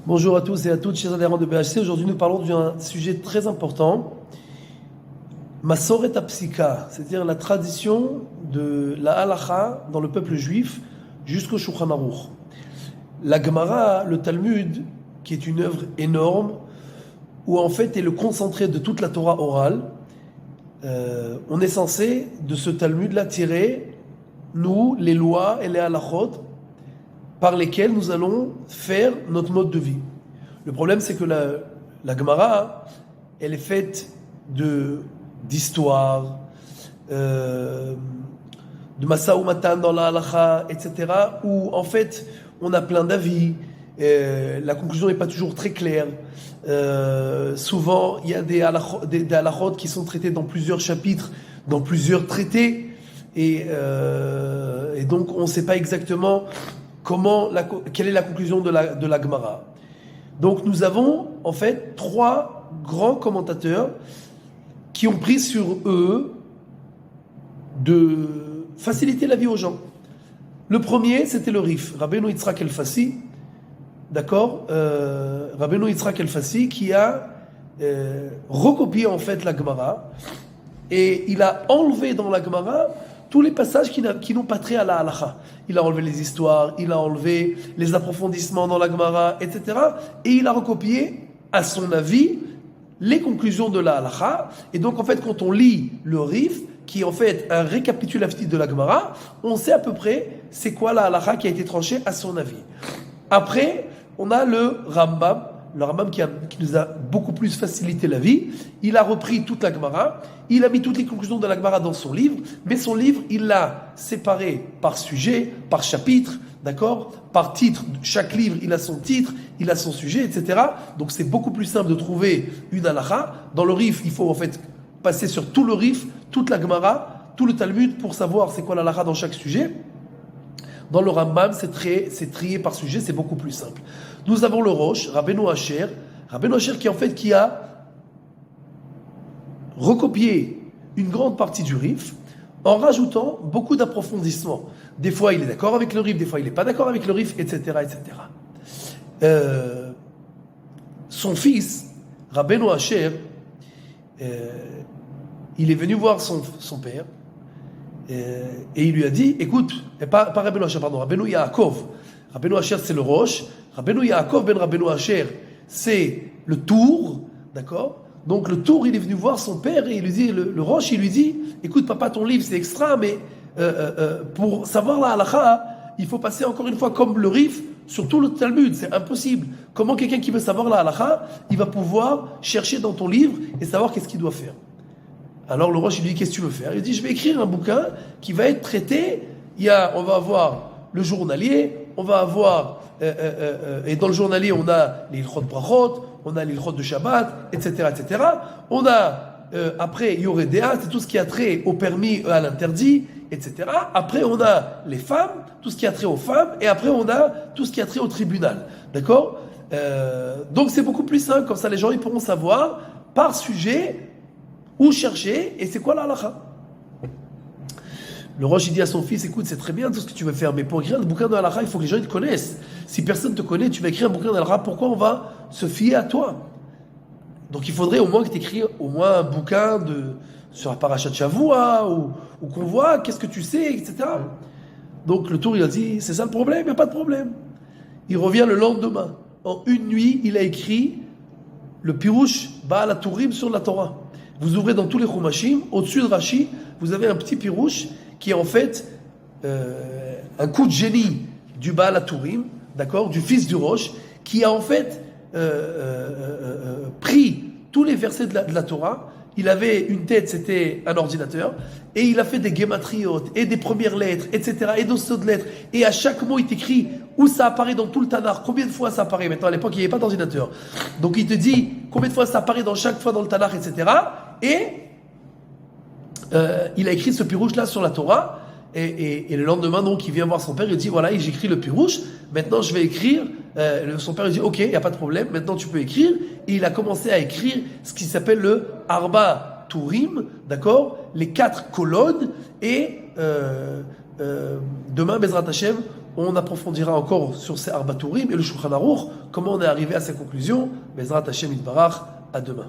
Bonjour à tous et à toutes, chers adhérents de BHC. Aujourd'hui, nous parlons d'un sujet très important, Masoret HaPsika, c'est-à-dire la tradition de la halacha dans le peuple juif jusqu'au Shulchan Aruch. La Gemara, le Talmud, qui est une œuvre énorme, où en fait est le concentré de toute la Torah orale, on est censé de ce Talmud-là tirer, nous, les lois et les halachot, par lesquels nous allons faire notre mode de vie. Le problème, c'est que la Gemara, elle est faite d'histoire, de Masao Matan dans la halacha, etc., où en fait, on a plein d'avis, la conclusion n'est pas toujours très claire. Souvent, il y a des halachot qui sont traités dans plusieurs chapitres, dans plusieurs traités, et donc on ne sait pas exactement quelle est la conclusion de la Gemara. Donc nous avons en fait trois grands commentateurs qui ont pris sur eux de faciliter la vie aux gens. Le premier, c'était le Rif, Rabbeinu Yitzhak El-Fassi, d'accord, Rabbeinu Yitzhak El-Fassi, qui a recopié en fait la Gemara, et il a enlevé dans la Gemara tous les passages qui n'ont pas trait à la halacha. Il a enlevé les histoires, il a enlevé les approfondissements dans la Gemara, etc. Et il a recopié, à son avis, les conclusions de la halacha. Et donc, en fait, quand on lit le Rif, qui est en fait un récapitulatif de la Gemara, on sait à peu près c'est quoi la halacha qui a été tranchée à son avis. Après, on a le Rambam qui nous a beaucoup plus facilité la vie. Il a repris toute la Gemara, il a mis toutes les conclusions de la Gemara dans son livre, mais son livre, il l'a séparé par sujet, par chapitre, d'accord, par titre. Chaque livre, il a son titre, il a son sujet, etc. Donc c'est beaucoup plus simple de trouver une halakha. Dans le Rif, il faut en fait passer sur tout le Rif, toute la Gemara, tout le Talmud pour savoir c'est quoi la halakha dans chaque sujet. Dans le Rambam, c'est trié par sujet, c'est beaucoup plus simple. Nous avons le Rosh, Rabbeinu Asher qui a recopié une grande partie du Rif en rajoutant beaucoup d'approfondissements. Des fois, il est d'accord avec le Rif, des fois, il n'est pas d'accord avec le Rif, etc., etc. Son fils, Rabbeinu Asher, il est venu voir son père, et il lui a dit, écoute, pas Rabbeinu Asher, pardon, Rabbeinu Yaakov. Rabbeinu Asher, c'est le Rosh. Rabbeinu Yaakov ben Rabbeinu Asher, c'est le Tour, d'accord? Donc le Tour, il est venu voir son père et il lui dit, le Rosh, il lui dit, écoute papa, ton livre c'est extra, mais pour savoir la halakha, il faut passer encore une fois comme le Rif sur tout le Talmud, c'est impossible. Comment quelqu'un qui veut savoir la halakha, il va pouvoir chercher dans ton livre et savoir qu'est-ce qu'il doit faire? Alors le Rosh, il lui dit, qu'est-ce que tu veux faire? Il dit, je vais écrire un bouquin qui va être traité, on va avoir le journalier, on va avoir, et dans le journalier, on a les ilchot brachot, on a les ilchot de Shabbat, etc., etc. On a, après, Yoredea, c'est tout ce qui a trait au permis, à l'interdit, etc. Après, on a les femmes, tout ce qui a trait aux femmes, et après, on a tout ce qui a trait au tribunal. D'accord? Donc, c'est beaucoup plus simple, comme ça, les gens, ils pourront savoir, par sujet, où chercher, et c'est quoi la halakha. Le Rosh, il dit à son fils, écoute, c'est très bien tout ce que tu veux faire, mais pour écrire un bouquin de halakha, il faut que les gens te connaissent. Si personne ne te connaît, tu vas écrire un bouquin de halakha, pourquoi on va se fier à toi? Donc il faudrait au moins que tu écris au moins un bouquin sur la parashat Shavua, ou qu'on voit qu'est-ce que tu sais, etc. Donc le Tour, il a dit, c'est ça le problème, il n'y a pas de problème. Il revient le lendemain. En une nuit, il a écrit le Pirush Baal HaTurim sur la Torah. Vous ouvrez dans tous les Chumashim, au-dessus de Rashi, vous avez un petit Pirush qui est en fait un coup de génie du Baal HaTurim, d'accord, du fils du Rosh, qui a en fait pris tous les versets de la Torah. Il avait une tête, c'était un ordinateur, et il a fait des gématriotes, et des premières lettres, etc., et d'autres lettres, et à chaque mot, il t'écrit où ça apparaît dans tout le Tanakh, combien de fois ça apparaît. Maintenant, à l'époque, il n'y avait pas d'ordinateur. Donc, il te dit combien de fois ça apparaît dans chaque fois dans le Tanakh, etc., et il a écrit ce pirouche-là sur la Torah, et le lendemain, donc, il vient voir son père, il dit, voilà, j'écris le pirouche, maintenant je vais écrire. Son père lui dit, ok, il n'y a pas de problème, maintenant tu peux écrire. Et il a commencé à écrire ce qui s'appelle le Arba Turim, d'accord, les 4 colonnes, et demain, Bezrat Hashem, on approfondira encore sur ces Arba Tourim et le Shulchan Aruch, comment on est arrivé à ces conclusions. Bezrat Hashem Yitbarach, à demain.